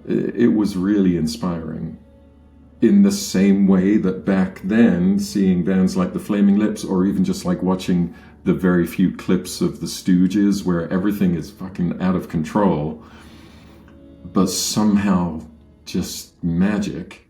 it was really inspiring. In the same way that back then, seeing bands like the Flaming Lips, or even just like watching the very few clips of the Stooges where everything is fucking out of control, but somehow just magic.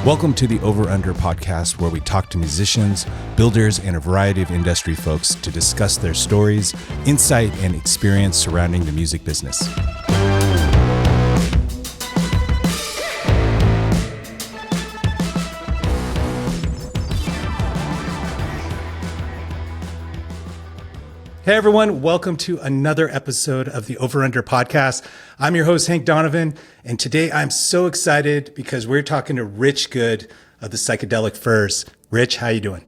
Welcome to the Over Under podcast, where we talk to musicians, builders, and a variety of industry folks to discuss their stories, insight, and experience surrounding the music business. Hey everyone, welcome to another episode of the Over Under podcast. I'm your host, Hank Donovan, and today I'm so excited because we're talking to Rich Good of the Psychedelic Furs. Rich, how you doing?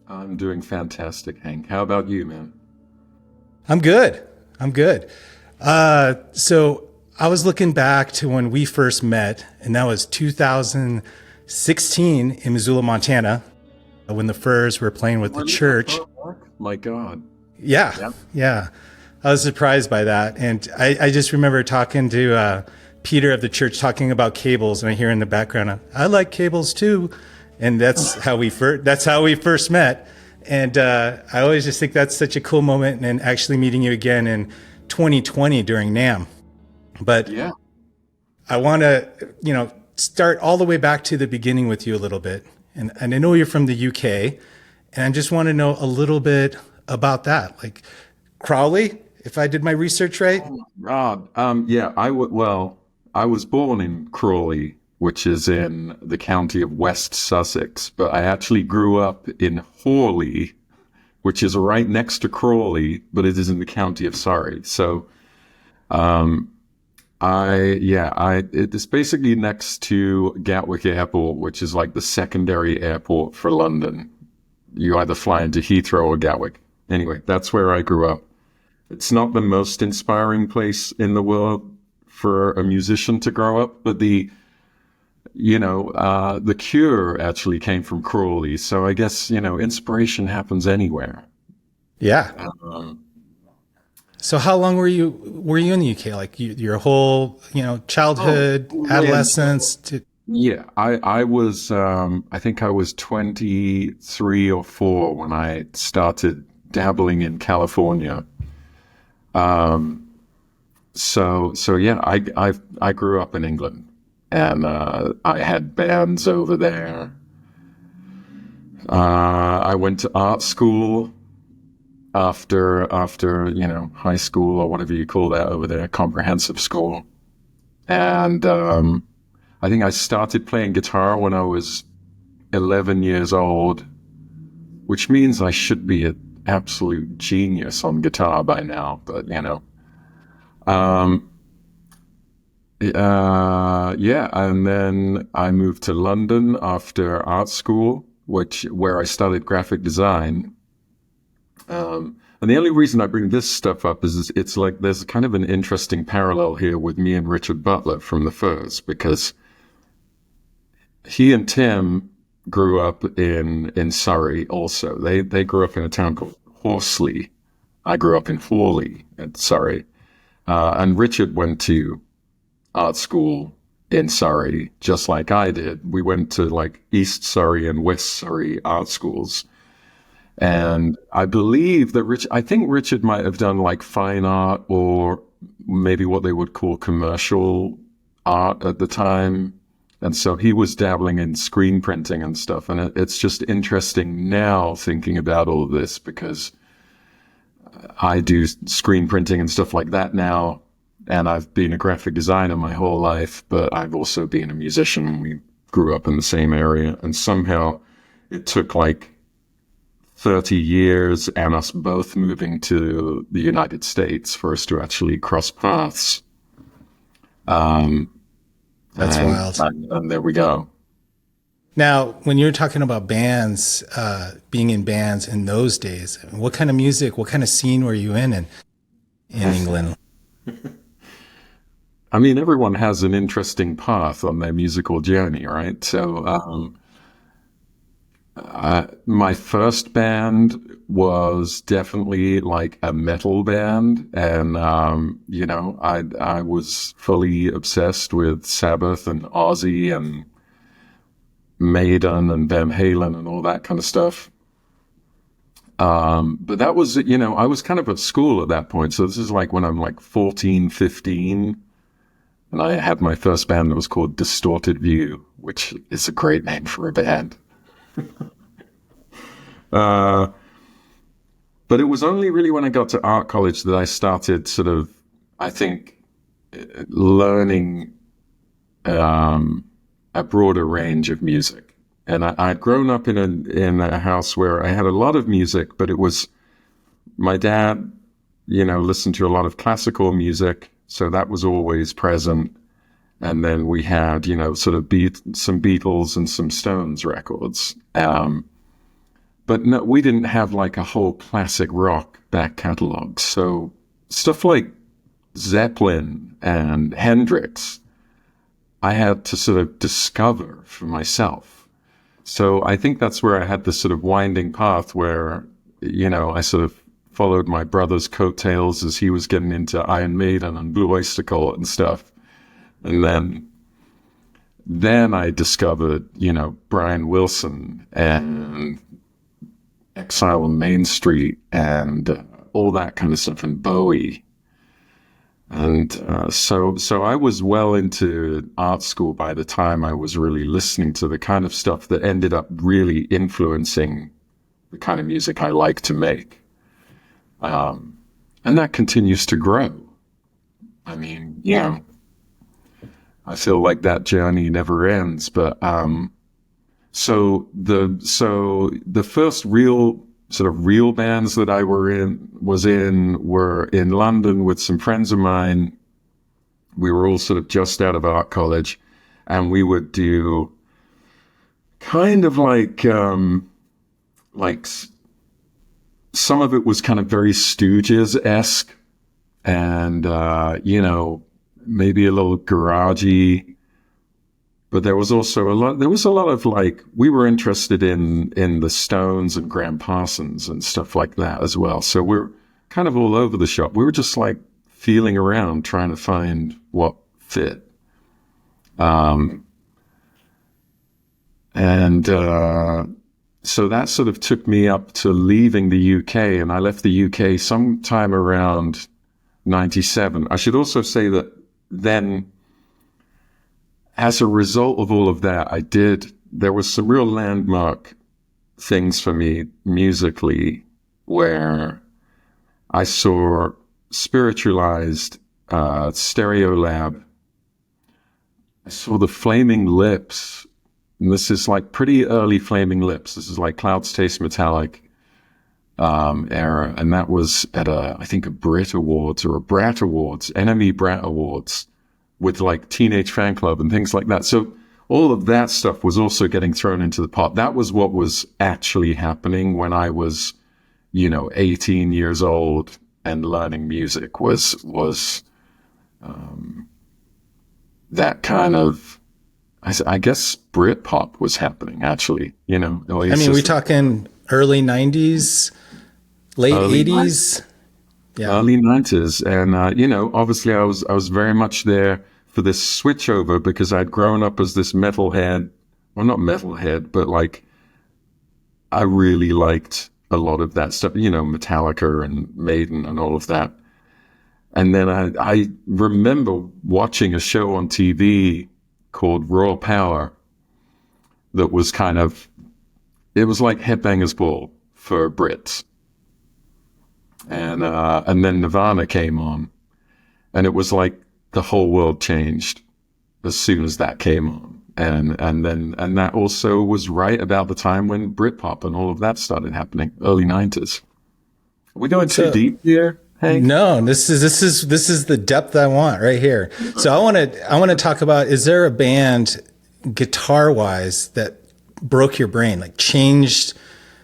I'm doing fantastic, Hank. How about you, man? I'm good. So I was looking back to when we first met, and that was 2016 in Missoula, Montana, when the Furs were playing with the church. My God. Yeah. I was surprised by that. And I just remember talking to Peter of the church talking about cables, and I hear in the background, I like cables too. And that's how we first met. And I always just think that's such a cool moment, and actually meeting you again in 2020 during NAMM. But yeah, I want to, start all the way back to the beginning with you a little bit. And I know you're from the UK, and I just want to know a little bit about that, like Crawley, if I did my research right. I was born in Crawley, which is in the county of West Sussex, but I actually grew up in Horley, which is right next to Crawley, but it is in the county of Surrey. So, it is basically next to Gatwick Airport, which is like the secondary airport for London. You either fly into Heathrow or Gatwick. Anyway, that's where I grew up. It's not the most inspiring place in the world for a musician to grow up, but the Cure actually came from Crawley. So I guess, inspiration happens anywhere. Yeah. So how long were you in the UK? Like your whole, childhood, adolescence? Yeah, I was, I think I was 23 or 4 when I started dabbling in California. I grew up in England, and I had bands over there. I went to art school after high school, or whatever you call that over there, comprehensive school. And I think I started playing guitar when I was 11 years old, which means I should be an absolute genius on guitar by now, but and then I moved to London after art school, where I studied graphic design. And the only reason I bring this stuff up is it's like there's kind of an interesting parallel here with me and Richard Butler from the Furs, because he and Tim grew up in Surrey also. They grew up in a town called Horsley. I grew up in Horley in Surrey. And Richard went to art school in Surrey, just like I did. We went to like East Surrey and West Surrey art schools. And I believe that I think Richard might have done like fine art, or maybe what they would call commercial art at the time. And so he was dabbling in screen printing and stuff. And it's just interesting now thinking about all of this, because I do screen printing and stuff like that now. And I've been a graphic designer my whole life, but I've also been a musician. We grew up in the same area. And somehow it took like 30 years and us both moving to the United States for us to actually cross paths. That's wild. And there we go. Now, when you're talking about bands, being in bands in those days, what kind of music, what kind of scene were you in England? I mean, everyone has an interesting path on their musical journey, right? So, my first band was definitely like a metal band, and I was fully obsessed with Sabbath and Ozzy and Maiden and Van Halen and all that kind of stuff. But that was, I was kind of at school at that point. So this is like when I'm like 14, 15. And I had my first band that was called Distorted View, which is a great name for a band. But it was only really when I got to art college that I started sort of, I think, learning a broader range of music. And I'd grown up in a house where I had a lot of music, but it was my dad, listened to a lot of classical music, so that was always present. And then we had, sort of some Beatles and some Stones records. But no, we didn't have like a whole classic rock back catalog. So stuff like Zeppelin and Hendrix, I had to sort of discover for myself. So I think that's where I had this sort of winding path where, I sort of followed my brother's coattails as he was getting into Iron Maiden and Blue Oyster Cult and stuff. And then I discovered, Brian Wilson and Exile on Main Street and all that kind of stuff, and Bowie. And so I was well into art school by the time I was really listening to the kind of stuff that ended up really influencing the kind of music I like to make. And that continues to grow. I mean, I feel like that journey never ends. But so the first real bands that I were in London with some friends of mine. We were all sort of just out of art college, and we would do kind of like some of it was kind of very Stooges-esque, and maybe a little garagey. But there was also a lot of like, we were interested in the Stones and Graham Parsons and stuff like that as well. So we're kind of all over the shop. We were just like feeling around, trying to find what fit. So that sort of took me up to leaving the UK, and I left the UK sometime around 97. I should also say that then, as a result of all of that, there was some real landmark things for me musically where I saw Spiritualized, Stereolab. I saw the Flaming Lips, and this is like pretty early Flaming Lips. This is like Clouds Taste Metallic era, and that was at I think a Brit Awards or a Brat Awards, NME Brat Awards, with like Teenage Fan Club and things like that. So all of that stuff was also getting thrown into the pot. That was what was actually happening when I was, 18 years old and learning music was that kind of, I guess Britpop was happening actually, we talking early 90s, late 80s? Yeah. Early 90s. And, obviously I was very much there for this switchover because I'd grown up as this metalhead. Well, not metalhead, but like, I really liked a lot of that stuff, Metallica and Maiden and all of that. And then I remember watching a show on TV called Raw Power that was it was like Headbangers Ball for Brits. And then Nirvana came on, and it was like the whole world changed as soon as that came on. And that also was right about the time when Britpop and all of that started happening, early 90s. Are we going too deep here, Hank? No, this is the depth I want right here. So I want to talk about, is there a band guitar wise that broke your brain, like changed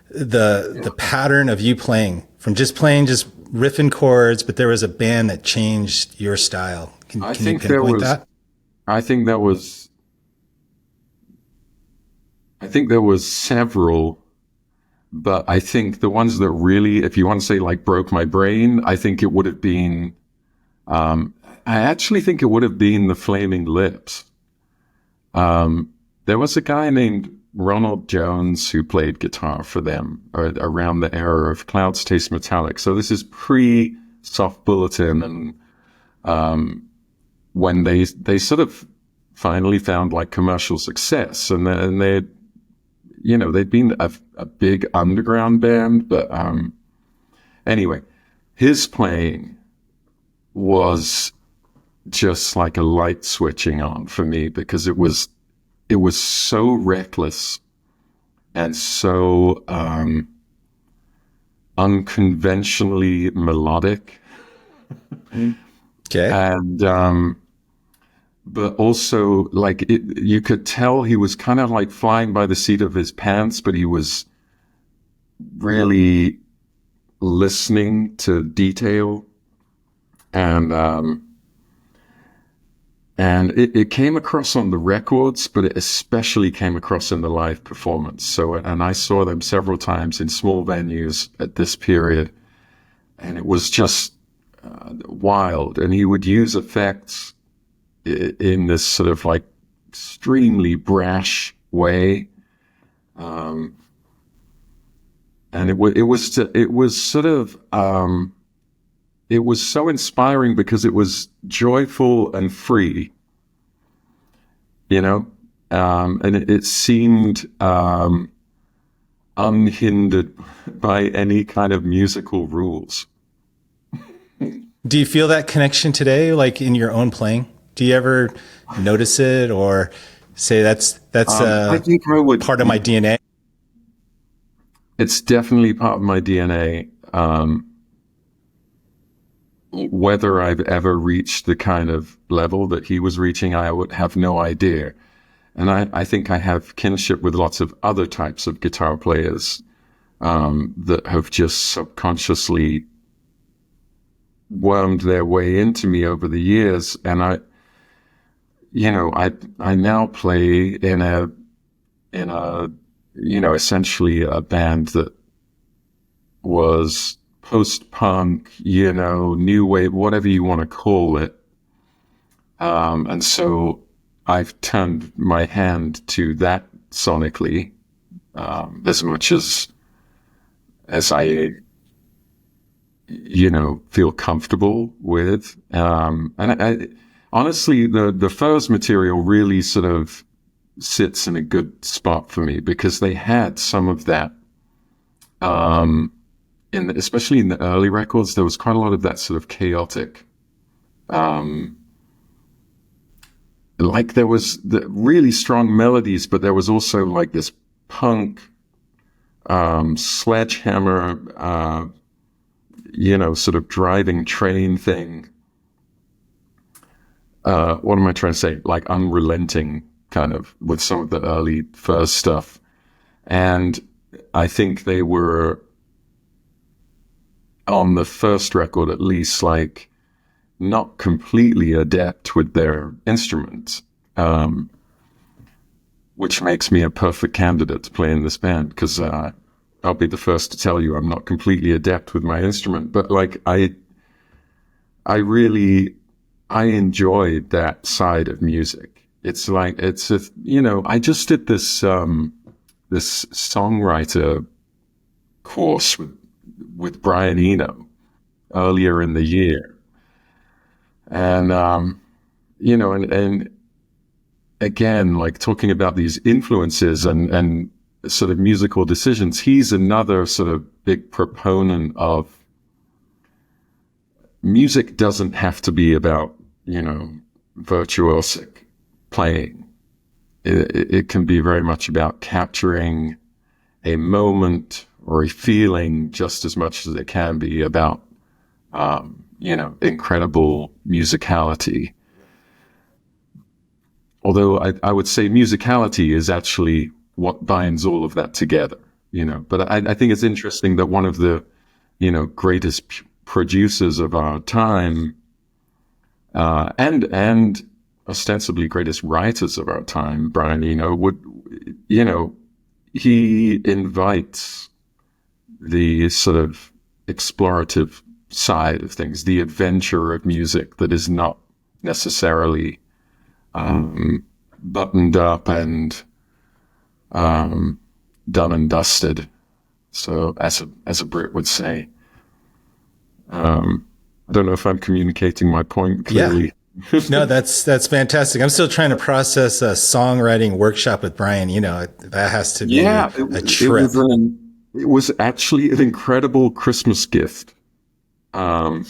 the pattern of you playing from just playing just riffing chords, but there was a band that changed your style. Can you pinpoint that? I think there was, I think there was several, but I think the ones that really, if you want to say like broke my brain, I think it would have been, I actually think it would have been the Flaming Lips. There was a guy named Ronald Jones who played guitar for them around the era of Clouds Taste Metallic. So this is pre Soft Bulletin, and when they sort of finally found like commercial success, and they, you know, they'd been a big underground band, but anyway, his playing was just like a light switching on for me, because it was so reckless and so unconventionally melodic. Okay. And but also like you could tell he was kind of like flying by the seat of his pants, but he was really listening to detail. And it came across on the records, but it especially came across in the live performance. So, and I saw them several times in small venues at this period, and it was just wild. And he would use effects in this sort of like extremely brash way. And it was sort of, it was so inspiring because it was joyful and free, you know, and it seemed unhindered by any kind of musical rules. Do you feel that connection today, like in your own playing? Do you ever notice it or say that's I think I would, part of my DNA? It's definitely part of my DNA. Whether I've ever reached the kind of level that he was reaching, I would have no idea. And I think I have kinship with lots of other types of guitar players that have just subconsciously wormed their way into me over the years. And I now play in a essentially a band that was post-punk, new wave, whatever you want to call it. And so I've turned my hand to that sonically, as much as I, feel comfortable with. And I honestly, the Furs material really sort of sits in a good spot for me, because they had some of that, especially in the early records, there was quite a lot of that sort of chaotic, like there was the really strong melodies, but there was also like this punk, sledgehammer, sort of driving train thing. What am I trying to say? Like unrelenting kind of with some of the early Furs stuff. And I think they were, on the first record at least, like not completely adept with their instruments, which makes me a perfect candidate to play in this band, because I'll be the first to tell you I'm not completely adept with my instrument, but like I enjoyed that side of music. It's like, I just did this songwriter course with Brian Eno earlier in the year. And, and again, like talking about these influences and sort of musical decisions, he's another sort of big proponent of music doesn't have to be about, virtuosic playing. It can be very much about capturing a moment or a feeling just as much as it can be about, incredible musicality. Although I would say musicality is actually what binds all of that together, but I think it's interesting that one of the, greatest producers of our time, and ostensibly greatest writers of our time, Brian Eno, he invites the sort of explorative side of things, the adventure of music that is not necessarily buttoned up and done and dusted. So, as a Brit would say, I don't know if I'm communicating my point clearly. Yeah. No, that's fantastic. I'm still trying to process a songwriting workshop with Brian. That has to be a trip. It was actually an incredible Christmas gift from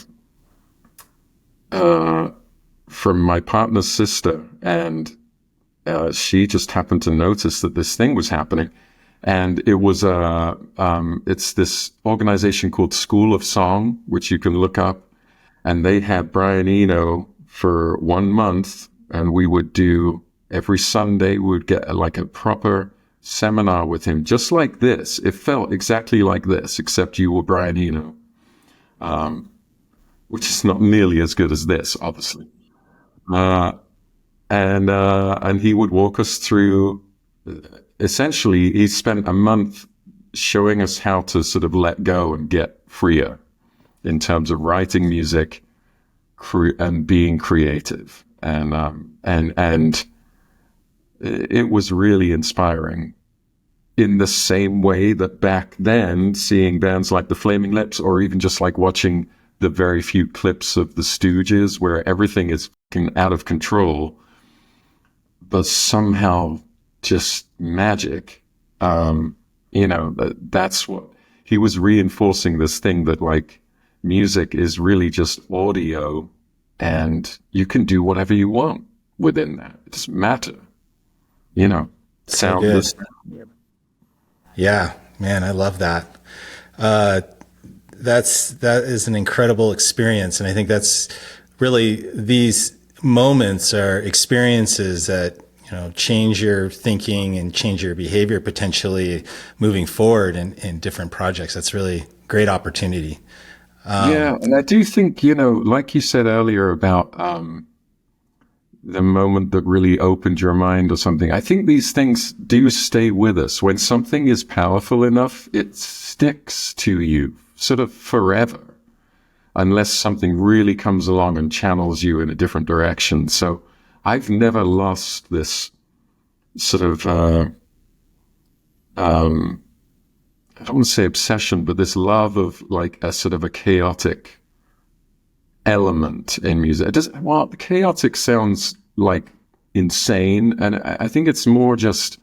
my partner's sister, and she just happened to notice that this thing was happening. And it was it's this organization called School of Song, which you can look up. And they had Brian Eno for 1 month, and we would do every Sunday, we would get like a proper seminar with him, just like this. It felt exactly like this, except you were Brian Eno, which is not nearly as good as this, obviously. And he would walk us through. Essentially, he spent a month showing us how to sort of let go and get freer in terms of writing music and being creative. And it was really inspiring, in the same way that back then, seeing bands like the Flaming Lips, or even just like watching the very few clips of the Stooges where everything is fucking out of control, but somehow just magic. That's what he was reinforcing, this thing that like music is really just audio, and you can do whatever you want within that. It doesn't matter, sound. Yeah, man, I love that. That is an incredible experience, and I think that's really, these moments are experiences that change your thinking and change your behavior, potentially moving forward in different projects. That's really great opportunity. Yeah, and I do think, like you said earlier about the moment that really opened your mind or something, I think these things do stay with us. When something is powerful enough, it sticks to you sort of forever, unless something really comes along and channels you in a different direction. So I've never lost this sort of, I don't want to say obsession, but this love of like a sort of a chaotic element in music. The chaotic sounds like insane, and I think it's more just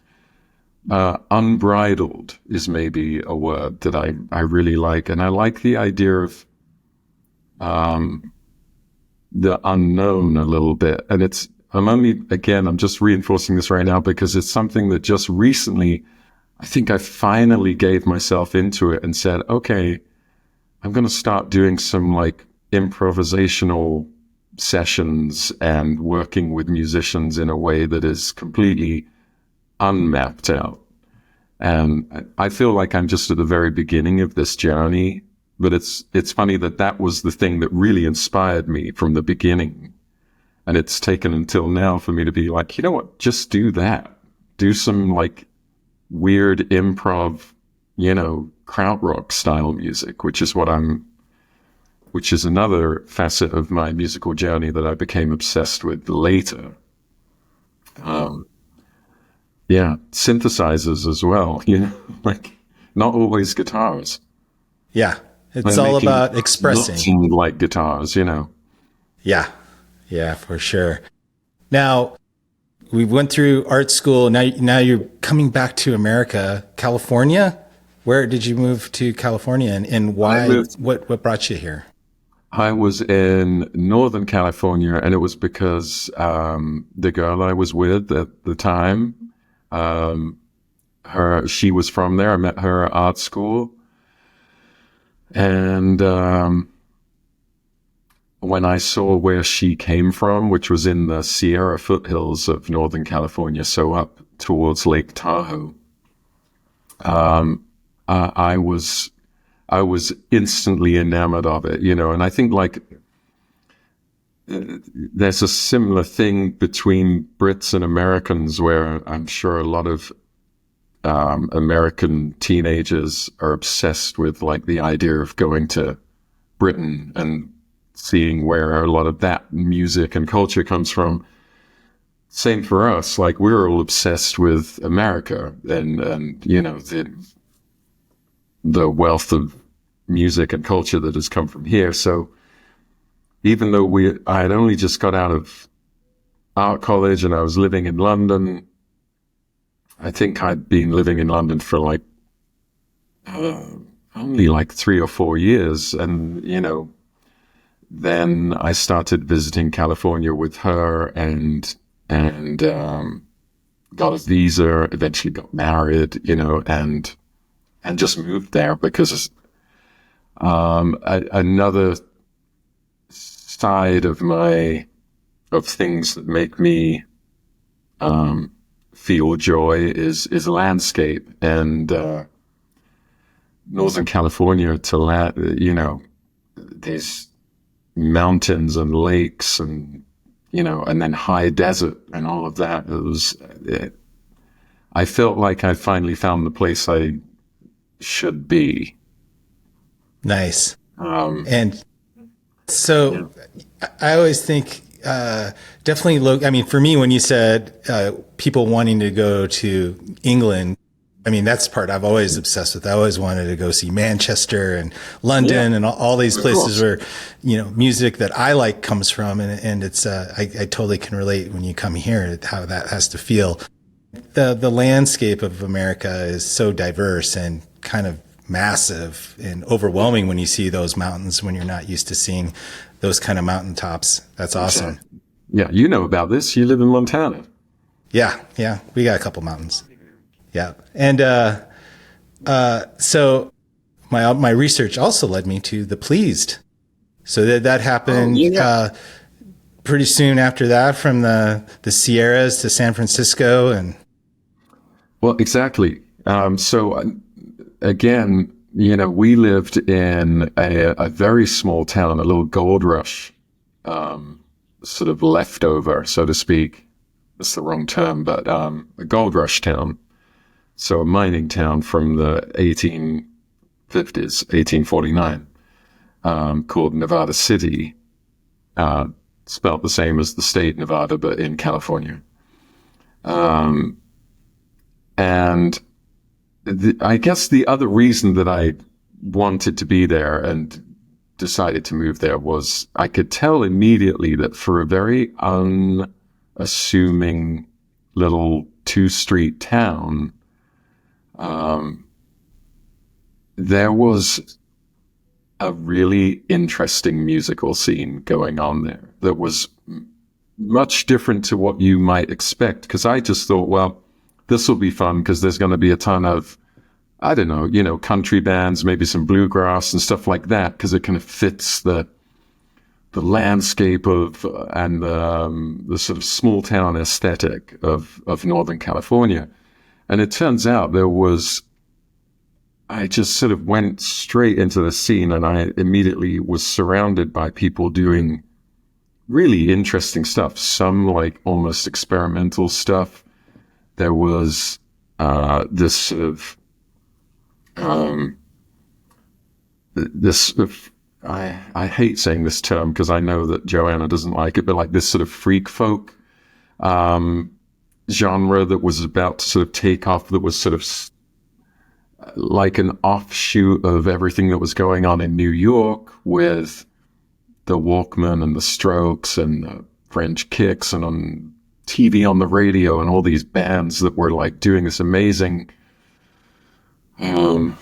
unbridled is maybe a word that I really like. And I like the idea of the unknown a little bit. And I'm just reinforcing this right now because it's something that just recently, I think I finally gave myself into it and said, okay, I'm going to start doing some like improvisational sessions and working with musicians in a way that is completely unmapped out. And I feel like I'm just at the very beginning of this journey, but it's funny that was the thing that really inspired me from the beginning. And it's taken until now for me to be like, you know what, just do that. Do some like weird improv, krautrock style music, which is another facet of my musical journey that I became obsessed with later. Synthesizers as well, like not always guitars. Yeah, it's all about expressing. Like guitars, Yeah, for sure. Now, we went through art school. Now you're coming back to America, California. Where did you move to California, and why? What brought you here? I was in Northern California, and it was because the girl I was with at the time, she was from there. I met her at art school, and when I saw where she came from, which was in the Sierra foothills of Northern California, so up towards Lake Tahoe, I I was instantly enamored of it, you know. And I think like there's a similar thing between Brits and Americans, where I'm sure a lot of American teenagers are obsessed with like the idea of going to Britain and seeing where a lot of that music and culture comes from. Same for us. Like, we're all obsessed with America and you know, the wealth of music and culture that has come from here. So even though I had only just got out of art college and I was living in London, I think I'd been living in London for like only like 3 or 4 years. And, you know, then I started visiting California with her and got a visa, eventually got married, you know, and just moved there because another side of things that make me feel joy is landscape. And Northern California, you know, there's mountains and lakes and, you know, and then high desert and all of that. I felt like I finally found the place I should be. Nice. And so I always think, definitely I mean, for me, when you said, people wanting to go to England, I mean, that's the part I've always obsessed with. I always wanted to go see Manchester and London and all these places where, you know, music that I like comes from. And it's, I totally can relate when you come here, how that has to feel. The landscape of America is so diverse and kind of massive and overwhelming when you see those mountains, when you're not used to seeing those kind of mountaintops. That's awesome. Yeah. You know about this. You live in Montana. Yeah. Yeah. We got a couple mountains. Yeah. And, so my research also led me to the Pleased. So that happened, pretty soon after that, from the Sierras to San Francisco. And well, exactly. So again, you know, we lived in a very small town, a little gold rush, sort of leftover, so to speak. That's the wrong term, but a gold rush town. So a mining town from the 1850s, 1849, called Nevada City, spelled the same as the state Nevada, but in California. And I guess the other reason that I wanted to be there and decided to move there was I could tell immediately that for a very unassuming little 2-street town, there was a really interesting musical scene going on there that was much different to what you might expect. Because I just thought, well, this will be fun because there's going to be a ton of, I don't know, you know, country bands, maybe some bluegrass and stuff like that, because it kind of fits the landscape of and the sort of small town aesthetic of Northern California. And it turns out I just sort of went straight into the scene, and I immediately was surrounded by people doing really interesting stuff. Some like almost experimental stuff. There was this sort of I hate saying this term because I know that Joanna doesn't like it, but like this sort of freak folk genre that was about to sort of take off, that was sort of like an offshoot of everything that was going on in New York with the Walkman and the Strokes and the French Kicks, and on TV, on the radio, and all these bands that were like doing this amazing, I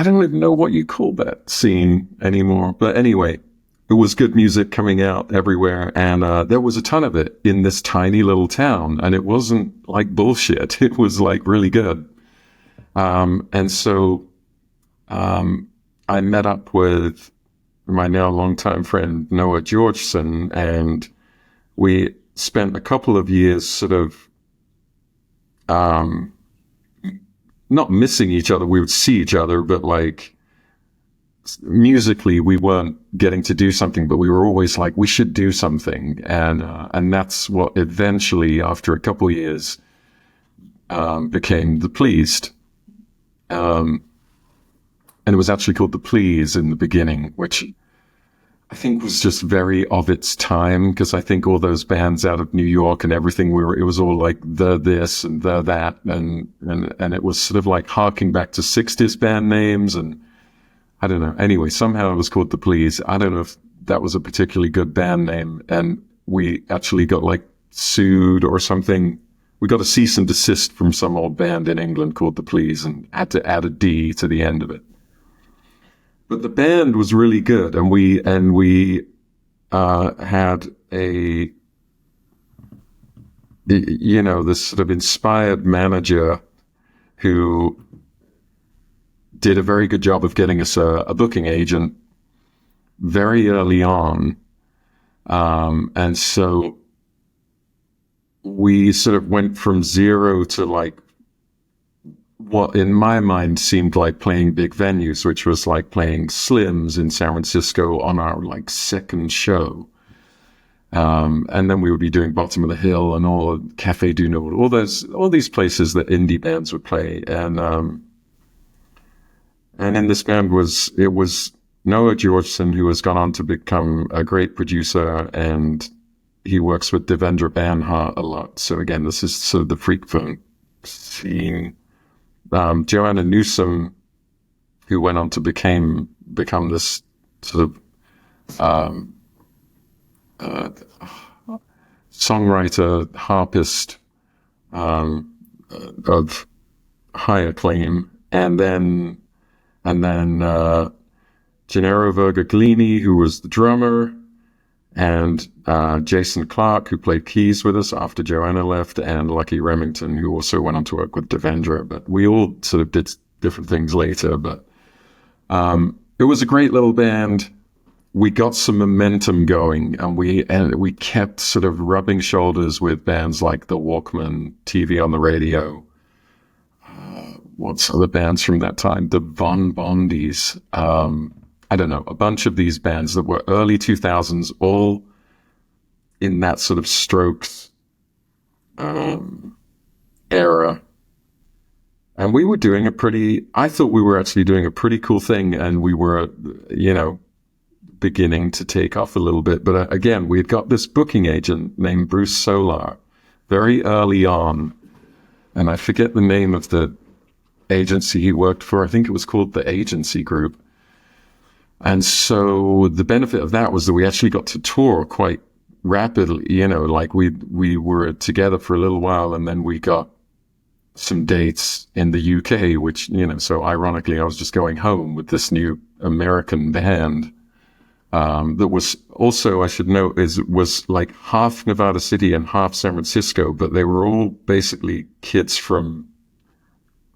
don't even know what you call that scene anymore. But anyway, it was good music coming out everywhere, and there was a ton of it in this tiny little town, and it wasn't like bullshit. It was like really good. And so I met up with my now longtime friend Noah Georgeson, and we spent a couple of years sort of not missing each other. We would see each other, but like musically, we weren't getting to do something, but we were always like, we should do something. And that's what eventually, after a couple of years, became The Pleased. And it was actually called The Please in the beginning, which I think was just very of its time, because I think all those bands out of New York and everything, it was all like the this and the that, and it was sort of like harking back to 60s band names, and I don't know. Anyway, somehow it was called The Please. I don't know if that was a particularly good band name, and we actually got like sued or something. We got a cease and desist from some old band in England called The Please, and had to add a D to the end of it. But the band was really good, and we had a, you know, this sort of inspired manager who did a very good job of getting us a booking agent very early on. And so we sort of went from zero to like what in my mind seemed like playing big venues, which was like playing Slim's in San Francisco on our like second show. And then we would be doing Bottom of the Hill and all Café du Nord, all these places that indie bands would play. And in this band it was Noah Georgeson, who has gone on to become a great producer, and he works with Devendra Banhart a lot. So again, this is sort of the freak funk scene. Joanna Newsom, who went on to become this sort of songwriter, harpist of high acclaim, and then Gennaro Vergaglini, who was the drummer, and Jason Clark, who played keys with us after Joanna left, and Lucky Remington, who also went on to work with Devendra. But we all sort of did different things later. But it was a great little band. We got some momentum going, and we kept sort of rubbing shoulders with bands like The Walkmen, TV on the Radio. What's other bands from that time? The Von Bondies. I don't know, a bunch of these bands that were early 2000s, all in that sort of Strokes era. And we were doing I thought we were actually doing a pretty cool thing, and we were, you know, beginning to take off a little bit. But again, we had got this booking agent named Bruce Solar very early on, and I forget the name of the agency he worked for. I think it was called the Agency Group. And so the benefit of that was that we actually got to tour quite rapidly, you know, like we were together for a little while, and then we got some dates in the UK, which, you know, so ironically, I was just going home with this new American band, that was also, I should note, was like half Nevada City and half San Francisco, but they were all basically kids from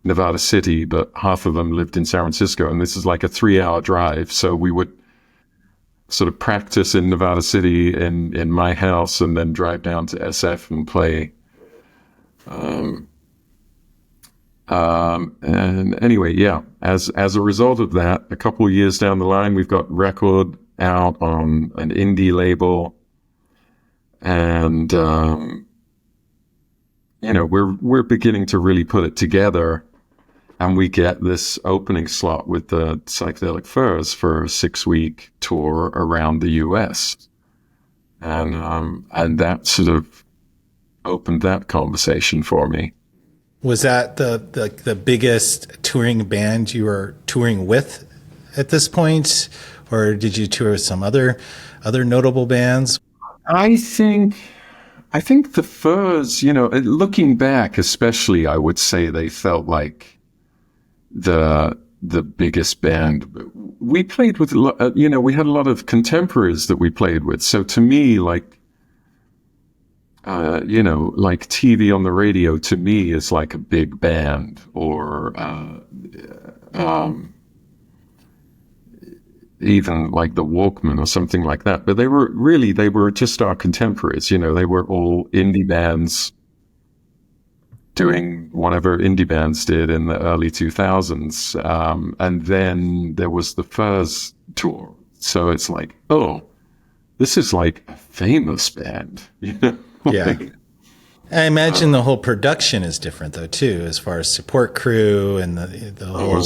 Nevada City, but half of them lived in San Francisco, and this is like a 3-hour drive. So we would sort of practice in Nevada City in my house, and then drive down to SF and play. And anyway, yeah, as a result of that, a couple of years down the line, we've got record out on an indie label, and you know, we're beginning to really put it together. And we get this opening slot with the Psychedelic Furs for a 6-week tour around the U.S. And that sort of opened that conversation for me. Was that the biggest touring band you were touring with at this point, or did you tour with some other notable bands? I think the Furs, you know, looking back, especially, I would say they felt like the biggest band. We played with, you know, we had a lot of contemporaries that we played with. So to me, like, you know, like TV on the Radio to me is like a big band, or even like the Walkmen or something like that. But they were just our contemporaries. You know, they were all indie bands. doing whatever indie bands did in the early 2000s. And then there was the Furs tour. So it's like, oh, this is like a famous band, you know? Yeah. Like, I imagine the whole production is different though too, as far as support crew and the whole.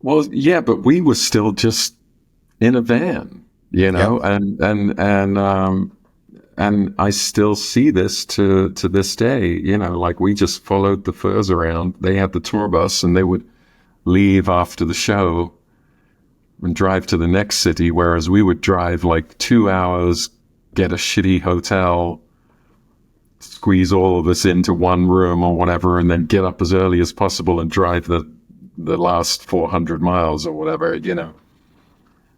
well, yeah, but we were still just in a van, you know, and I still see this to this day, you know, like we just followed the Furs around. They had the tour bus and they would leave after the show and drive to the next city, whereas we would drive like 2 hours, get a shitty hotel, squeeze all of us into one room or whatever, and then get up as early as possible and drive the last 400 miles or whatever, you know.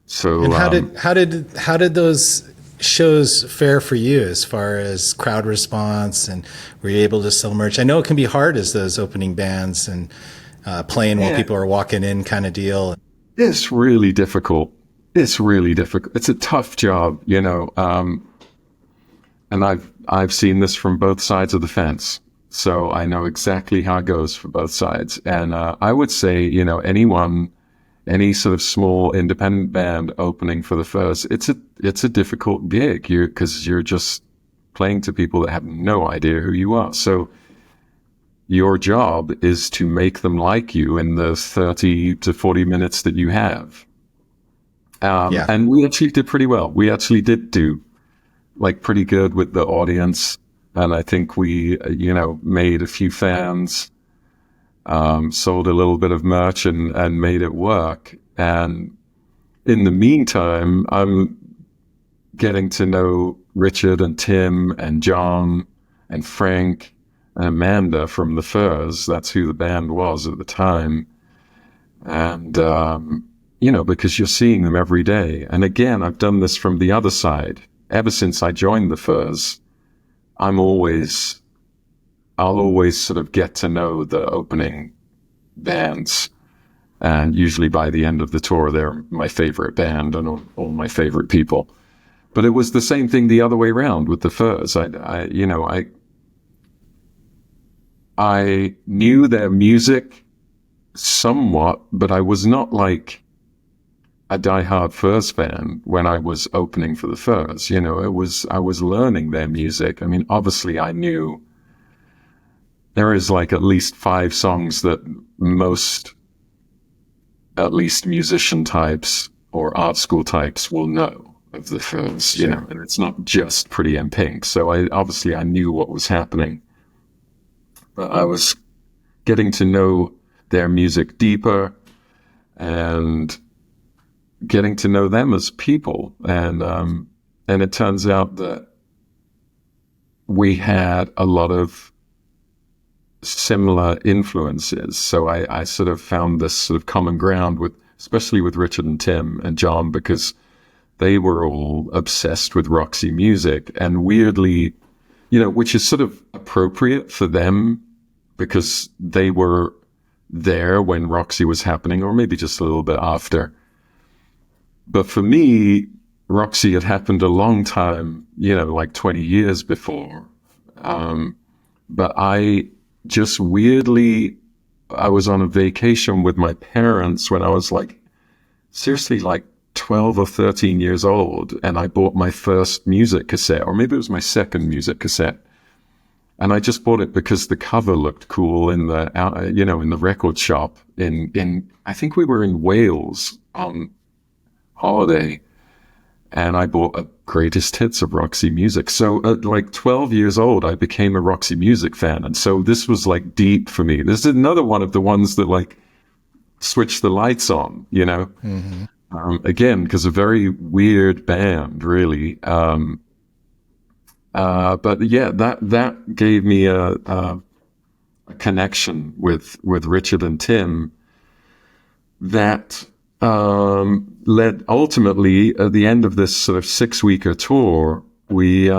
So And how did those shows fare for you as far as crowd response, and were you able to sell merch? I know it can be hard as those opening bands and playing while people are walking in kind of deal. it's really difficult. It's really difficult. It's a tough job, you know. And I've seen this from both sides of the fence. So I know exactly how it goes for both sides. And I would say, you know, any sort of small independent band opening for the Furs, it's a difficult gig, because you're just playing to people that have no idea who you are. So your job is to make them like you in the 30 to 40 minutes that you have. And we actually did pretty well. We actually did do like pretty good with the audience. And I think we, you know, made a few fans, sold a little bit of merch and made it work. And in the meantime, I'm getting to know Richard and Tim and John and Frank and Amanda from the Furs. That's who the band was at the time. And, you know, because you're seeing them every day. And again, I've done this from the other side. Ever since I joined the Furs, I'll always sort of get to know the opening bands. And usually by the end of the tour, they're my favorite band and all my favorite people. But it was the same thing the other way around with the Furs. I knew their music somewhat, but I was not like a diehard Furs fan when I was opening for the Furs. You know, I was learning their music. I mean, obviously I knew there is like at least 5 songs that most, at least musician types or art school types will know of the Furs, you know, and it's not just Pretty in Pink. So I knew what was happening, but I was getting to know their music deeper and getting to know them as people. And it turns out that we had a lot of similar influences. So I sort of found this sort of common ground especially with Richard and Tim and John, because they were all obsessed with Roxy music, and weirdly, you know, which is sort of appropriate for them because they were there when Roxy was happening, or maybe just a little bit after. But for me, Roxy had happened a long time, you know, like 20 years before. But I just weirdly, I was on a vacation with my parents when I was like, seriously, like 12 or 13 years old. And I bought my first music cassette, or maybe it was my second music cassette. And I just bought it because the cover looked cool in the, you know, in the record shop I think we were in Wales on holiday, and I bought a greatest hits of Roxy music. So at like 12 years old, I became a Roxy music fan. And so this was like deep for me. This is another one of the ones that like switched the lights on, you know, again, because a very weird band, really. But yeah, that gave me a connection with Richard and Tim that led ultimately at the end of this sort of 6-weeker tour, we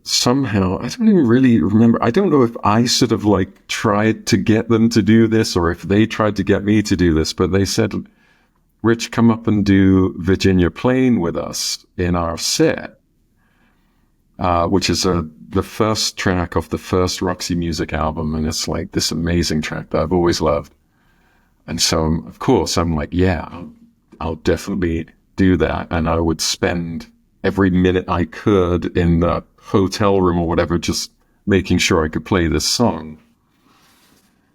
somehow, I don't even really remember. I don't know if I sort of like tried to get them to do this or if they tried to get me to do this, but they said, Rich, come up and do Virginia Plain with us in our set. which is the first track off the first Roxy Music album. And it's like this amazing track that I've always loved. And so, of course, I'm like, yeah, I'll definitely do that. And I would spend every minute I could in the hotel room or whatever, just making sure I could play this song.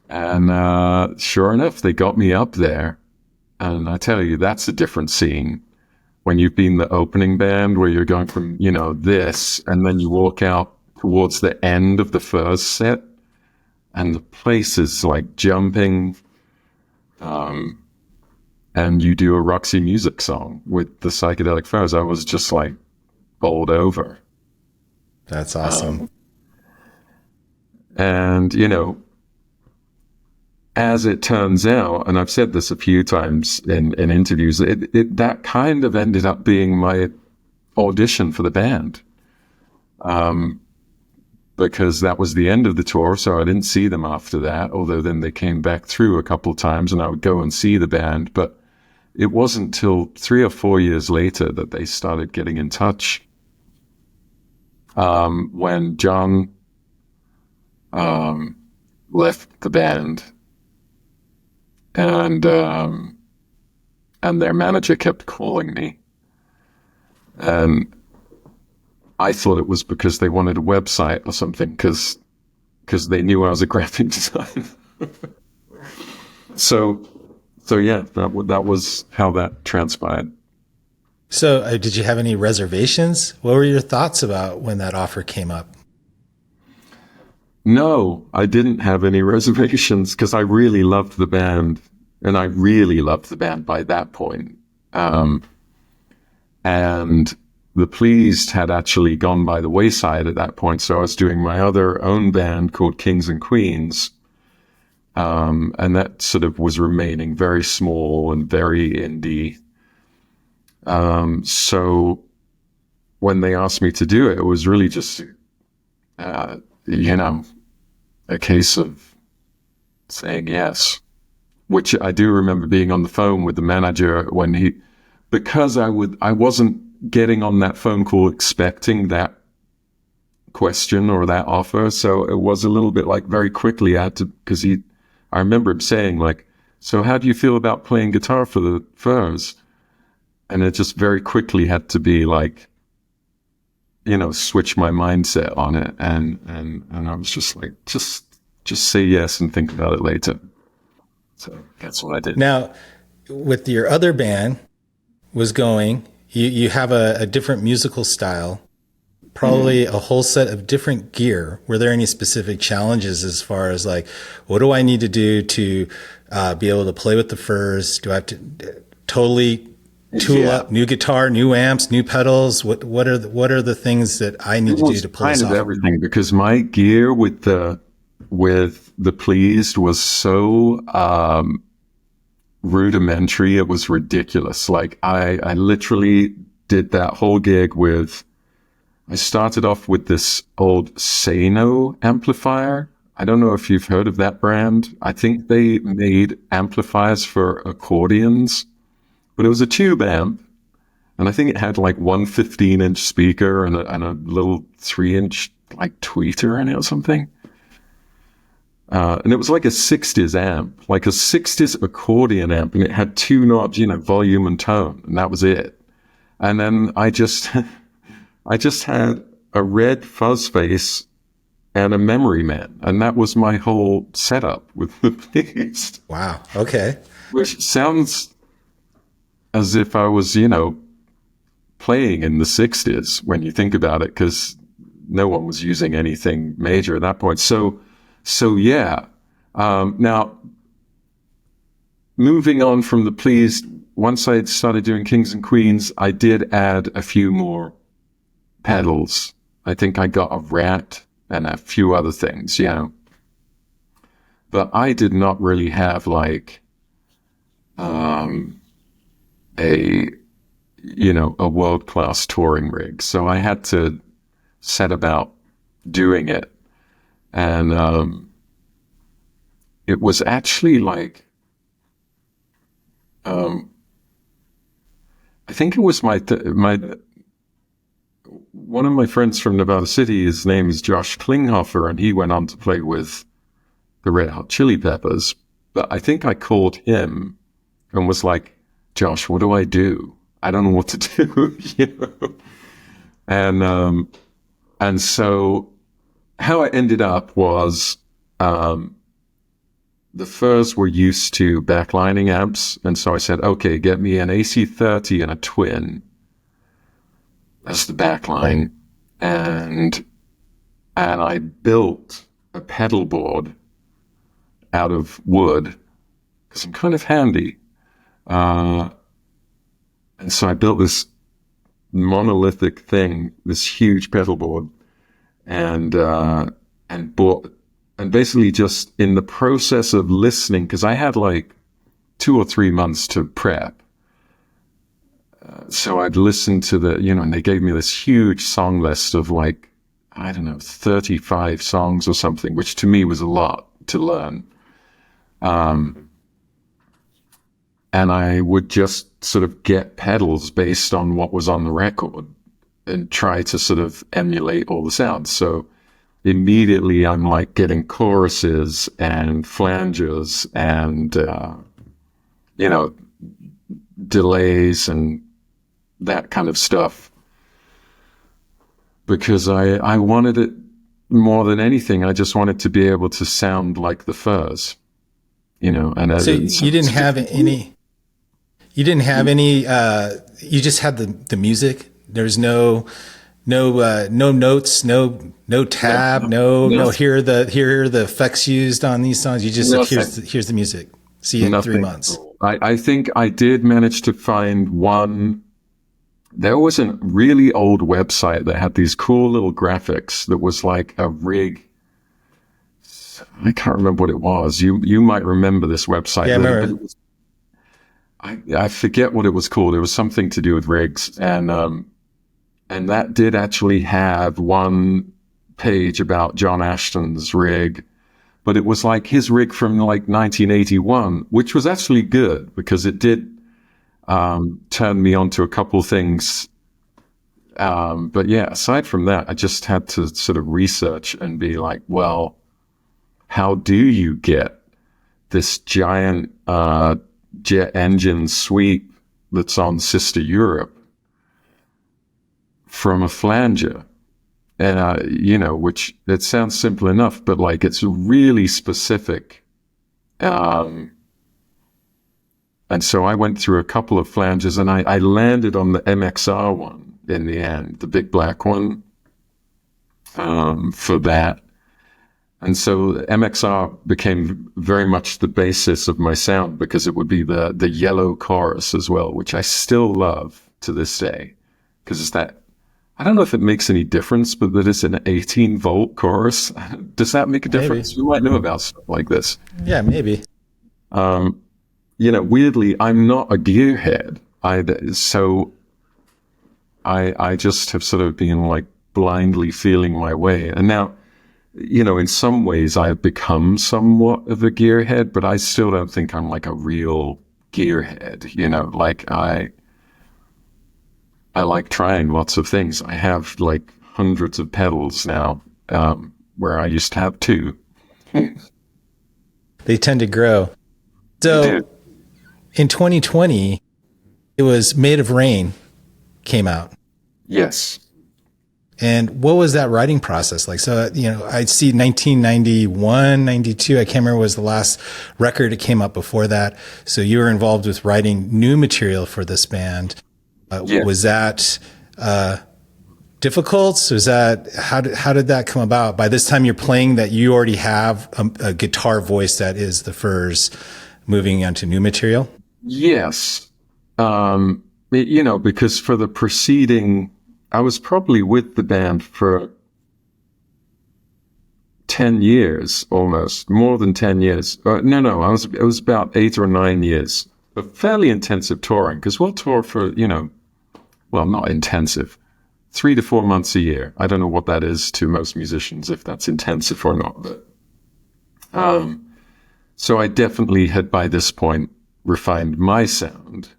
And sure enough, they got me up there. And I tell you, that's a different scene. When you've been the opening band, where you're going from, this, and then you walk out towards the end of the Furs set, and the place is like jumping, and you do a Roxy Music song with the Psychedelic Furs. I was just like bowled over. That's awesome. And, as it turns out, and I've said this a few times in interviews, that kind of ended up being my audition for the band. Because that was the end of the tour, so I didn't see them after that, although then they came back through a couple of times and I would go and see the band. But it wasn't till 3 or 4 years later that they started getting in touch. When John left the band, and their manager kept calling me, and I thought it was because they wanted a website or something, because they knew I was a graphic designer. So yeah, that was how that transpired. So did you have any reservations? What were your thoughts about when that offer came up? No, I didn't have any reservations, because I really loved the band, and I really loved the band by that point. And the Pleased had actually gone by the wayside at that point, so I was doing my other own band called Kings and Queens, and that sort of was remaining very small and very indie. So when they asked me to do it, it was really just, a case of saying yes, which I do remember being on the phone with the manager because I wasn't getting on that phone call expecting that question or that offer. So it was a little bit like very quickly I remember him saying like, so how do you feel about playing guitar for the Furs? And it just very quickly had to be like, switch my mindset on it. And I was just like, just say yes and think about it later. So that's what I did. Now, with your other band was going, you have a different musical style, probably a whole set of different gear. Were there any specific challenges as far as like, what do I need to do to be able to play with the Furs? Do I have to totally tool up new guitar, new amps, new pedals? What are the things that I need to do to pull this off? Kind of everything, because my gear with the Pleased was so rudimentary. It was ridiculous. Like I literally did that whole gig I started off with this old Sano amplifier. I don't know if you've heard of that brand. I think they made amplifiers for accordions, but it was a tube amp. And I think it had like one 15-inch speaker and a little 3-inch like tweeter in it or something. And it was like a 60s amp, like a 60s accordion amp, and it had 2 knobs, volume and tone, and that was it. And then I just had a red fuzz face and a memory man, and that was my whole setup with the Pleased. Wow. Okay. Which sounds as if I was, playing in the 60s when you think about it, because no one was using anything major at that point. So yeah. Now, moving on from the Pleased, once I started doing Kings and Queens, I did add a few more pedals. I think I got a Rat and a few other things, But I did not really have like a world-class touring rig. So I had to set about doing it. And it was actually like, I think it was one of my friends from Nevada City, his name is Josh Klinghoffer, and he went on to play with the Red Hot Chili Peppers. But I think I called him and was like, Josh, what do I do? I don't know what to do. You know? And so how I ended up was, the Furs were used to backlining amps. And so I said, okay, get me an AC30 and a twin as the backline. And I built a pedal board out of wood because I'm kind of handy. And so I built this monolithic thing, this huge pedal board, and basically just in the process of listening, because I had like 2 or 3 months to prep. So I'd listen to and they gave me this huge song list of like, I don't know, 35 songs or something, which to me was a lot to learn. And I would just sort of get pedals based on what was on the record and try to sort of emulate all the sounds. So immediately I'm like getting choruses and flanges and, delays and that kind of stuff. Because I wanted it more than anything. I just wanted to be able to sound like the Furs, and so you didn't have any, you just had the music. There's no notes, no tab, no here are the effects used on these songs. You just here's the music. See you in 3 months. I think I did manage to find one. There was a really old website that had these cool little graphics that was like a rig. I can't remember what it was. You might remember this website. Yeah, I remember. I forget what it was called. It was something to do with rigs. And that did actually have one page about John Ashton's rig, but it was like his rig from like 1981, which was actually good because it did turn me on to a couple things. But yeah, aside from that, I just had to sort of research and be like, well, how do you get this giant jet engine sweep that's on Sister Europe from a flanger? And, which it sounds simple enough, but like it's really specific. And so I went through a couple of flanges and I landed on the MXR one in the end, the big black one, for that. And so MXR became very much the basis of my sound because it would be the yellow chorus as well, which I still love to this day. Because it's that, I don't know if it makes any difference, but that it's an 18-volt chorus. Does that make a difference? Maybe. You might know about stuff like this. Yeah, maybe. Weirdly, I'm not a gearhead either. So I just have sort of been like blindly feeling my way. And now, in some ways I have become somewhat of a gearhead, but I still don't think I'm like a real gearhead, like I like trying lots of things. I have like hundreds of pedals now, where I used to have 2. They tend to grow. So in 2020, it was Made of Rain came out. Yes. And what was that writing process like? So, I'd see 1991, 92. I can't remember was the last record that came up before that. So you were involved with writing new material for this band. Was that difficult? So how did that come about? By this time you're playing that you already have a guitar voice that is the Furs moving on to new material? Yes. Because for the preceding, I was probably with the band for 10 years, almost more than 10 years. It was about 8 or 9 years of fairly intensive touring. Cause we'll tour for, not intensive, 3 to 4 months a year. I don't know what that is to most musicians, if that's intensive or not, but, so I definitely had by this point refined my sound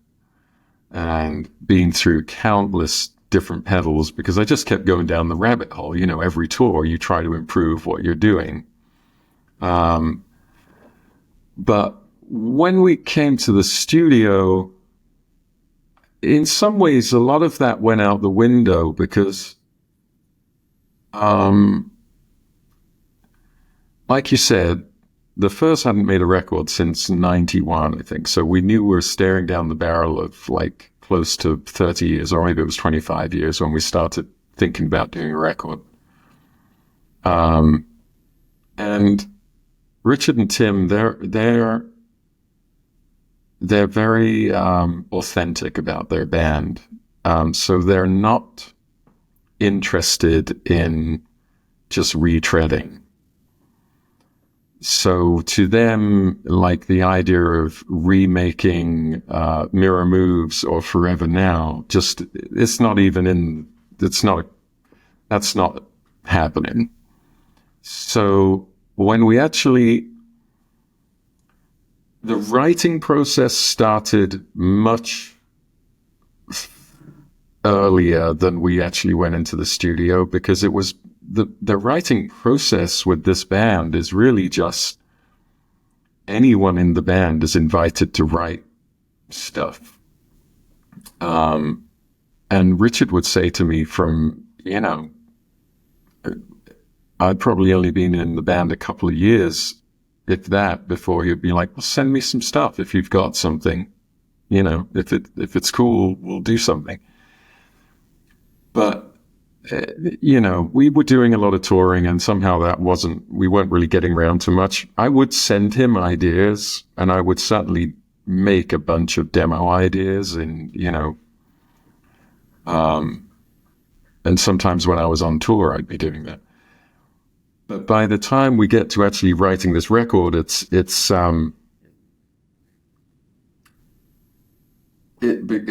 and been through countless different pedals because I just kept going down the rabbit hole. You know, every tour you try to improve what you're doing. But when we came to the studio, in some ways, a lot of that went out the window because, like you said, the Furs hadn't made a record since 91, I think. So we knew we were staring down the barrel of like close to 30 years, or maybe it was 25 years when we started thinking about doing a record. And Richard and Tim, they're very authentic about their band. So they're not interested in just retreading. So to them, like the idea of remaking Mirror Moves or Forever Now, that's not happening. So when the writing process started much earlier than we actually went into the studio, because it was the writing process with this band is really just anyone in the band is invited to write stuff. And Richard would say to me I'd probably only been in the band a couple of years, if that, before he'd be like, well, send me some stuff if you've got something, if it's cool, we'll do something. But, we were doing a lot of touring, and somehow we weren't really getting around to much. I would send him ideas, and I would certainly make a bunch of demo ideas, and, and sometimes when I was on tour, I'd be doing that. But by the time we get to actually writing this record, it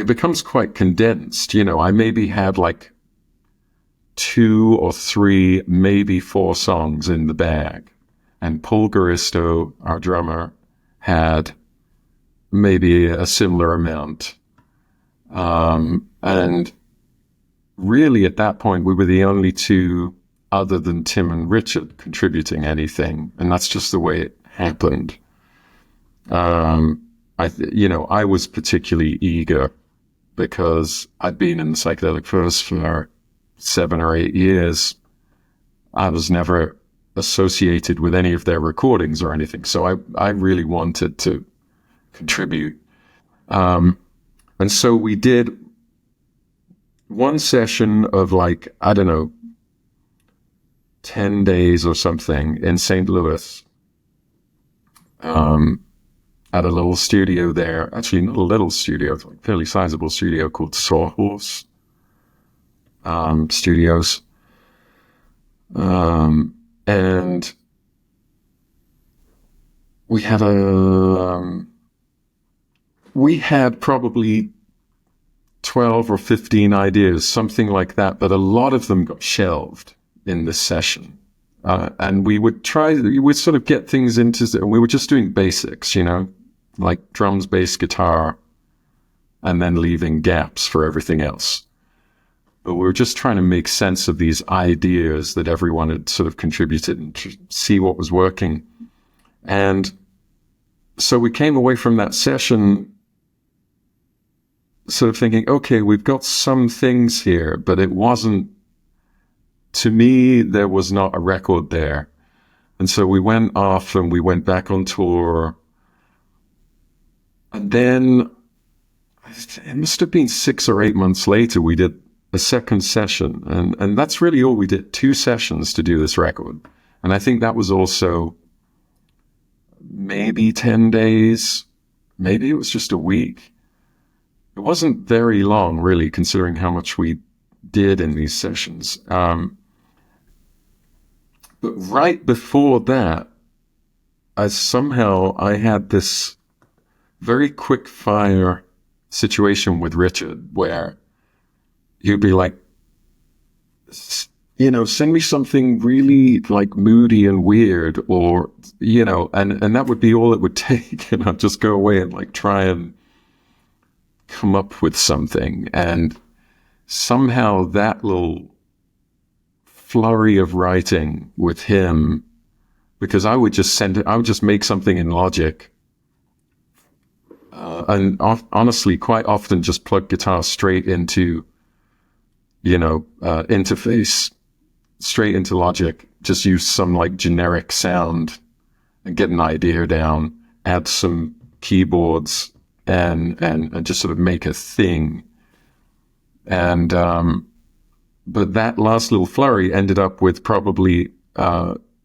becomes quite condensed. I maybe had like 2 or 3, maybe 4 songs in the bag. And Paul Garisto, our drummer, had maybe a similar amount. And really at that point, we were the only 2 other than Tim and Richard contributing anything. And that's just the way it happened. I was particularly eager because I'd been in the Psychedelic Furs for 7 or 8 years. I was never associated with any of their recordings or anything. So I really wanted to contribute. And so we did one session of 10 days or something in St. Louis, at a little studio there. Actually, not a little studio, it's a fairly sizable studio called Sawhorse Studios. And we had probably 12 or 15 ideas, something like that, but a lot of them got shelved in this session. And we would sort of get things and we were just doing basics, like drums, bass, guitar, and then leaving gaps for everything else. But we were just trying to make sense of these ideas that everyone had sort of contributed and to see what was working. And so we came away from that session sort of thinking, okay, we've got some things here, but it wasn't, to me, there was not a record there. And so we went off and we went back on tour. And then it must have been 6 or 8 months later, we did a second session. And that's really all we did, 2 sessions to do this record. And I think that was also maybe 10 days, maybe it was just a week. It wasn't very long, really, considering how much we did in these sessions. But right before that, I had this very quick fire situation with Richard where he'd be like, send me something really like moody and weird, or, and that would be all it would take. And I'd just go away and try and come up with something. And somehow that little flurry of writing with him, because I would just make something in Logic, and honestly, quite often just plug guitar straight into, interface, straight into Logic, just use some like generic sound and get an idea down, add some keyboards and just sort of make a thing. And, but that last little flurry ended up with probably,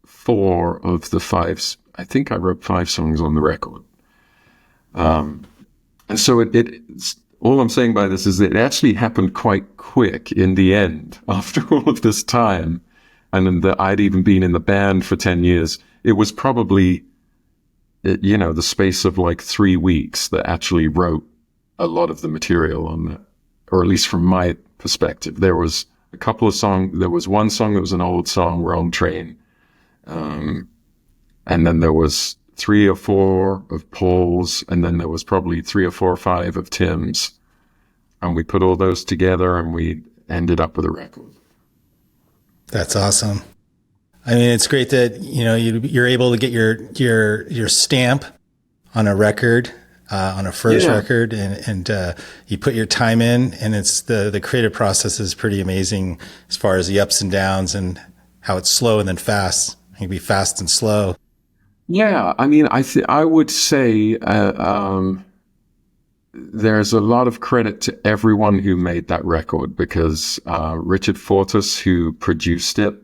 4 of the 5. I think I wrote 5 songs on the record. And so it's all I'm saying by this is that it actually happened quite quick in the end after all of this time. And that I'd even been in the band for 10 years. It was probably, the space of like 3 weeks that actually wrote a lot of the material on that, or at least from my perspective. There was a couple of songs. There was one song that was an old song, Wrong Train. And then there was 3 or 4 of Paul's, and then there was probably 3 or 4 or 5 of Tim's. And we put all those together and we ended up with a record. That's awesome. I mean, it's great that, you're able to get your stamp on a record, on a Furs record, and you put your time in, and it's the creative process is pretty amazing as far as the ups and downs and how it's slow and then fast. It can be fast and slow. Yeah, I mean, I would say there's a lot of credit to everyone who made that record, because Richard Fortus, who produced it,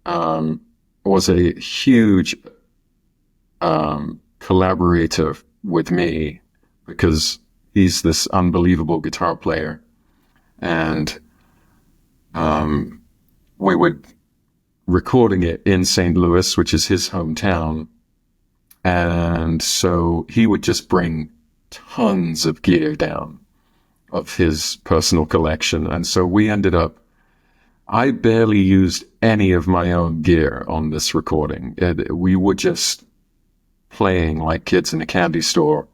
was a huge collaborator with me, because he's this unbelievable guitar player. And we were recording it in St. Louis, which is his hometown. And so he would just bring tons of gear down of his personal collection. And so we ended up, I barely used any of my own gear on this recording. We were just playing like kids in a candy store,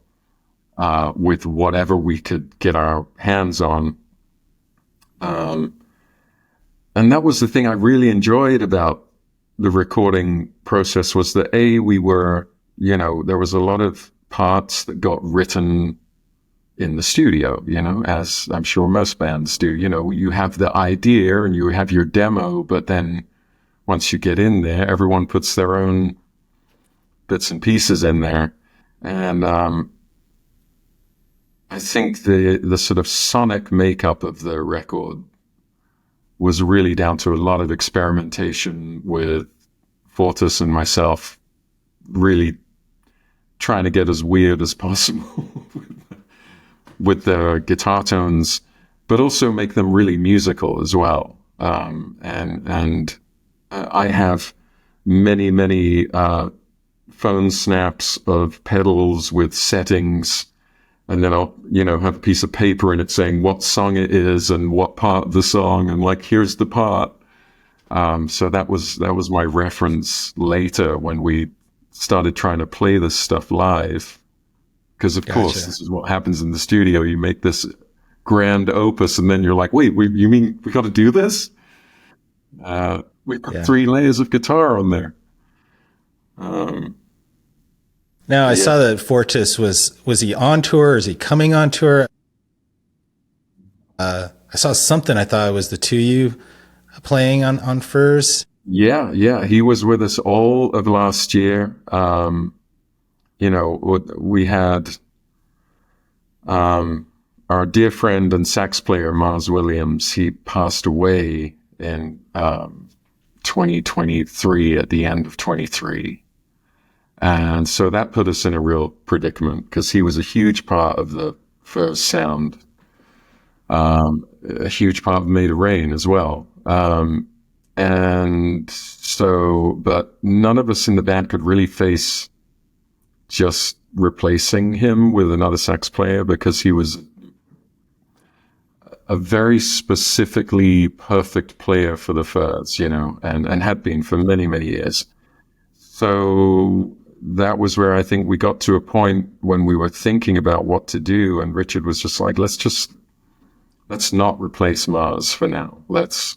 with whatever we could get our hands on. And that was the thing I really enjoyed about the recording process, was that we were, there was a lot of parts that got written in the studio, as I'm sure most bands do. You have the idea and you have your demo, but then once you get in there, everyone puts their own bits and pieces in there. And I think the sort of sonic makeup of the record was really down to a lot of experimentation with Fortus and myself, really trying to get as weird as possible with the guitar tones, but also make them really musical as well. And I have many phone snaps of pedals with settings, and then I'll, have a piece of paper in it saying what song it is and what part of the song, and like, here's the part. So that was my reference later when we started trying to play this stuff live. Because of course, this is what happens in the studio. You make this grand opus, and then you're like, wait, you mean we got to do this? We put 3 layers of guitar on there. Now, I saw that Fortus was he on tour? Or is he coming on tour? I saw something. I thought it was the 2 of you playing on Furs. Yeah. He was with us all of last year. We had our dear friend and sax player, Mars Williams. He passed away in 2023, at the end of 23. And so that put us in a real predicament, because he was a huge part of the Furs sound, a huge part of Made of Rain as well. And so, but none of us in the band could really face just replacing him with another sax player, because he was a very specifically perfect player for the Furs, and had been for many years. So that was where I think we got to a point when we were thinking about what to do, and Richard was just like, let's let's not replace Mars for now. Let's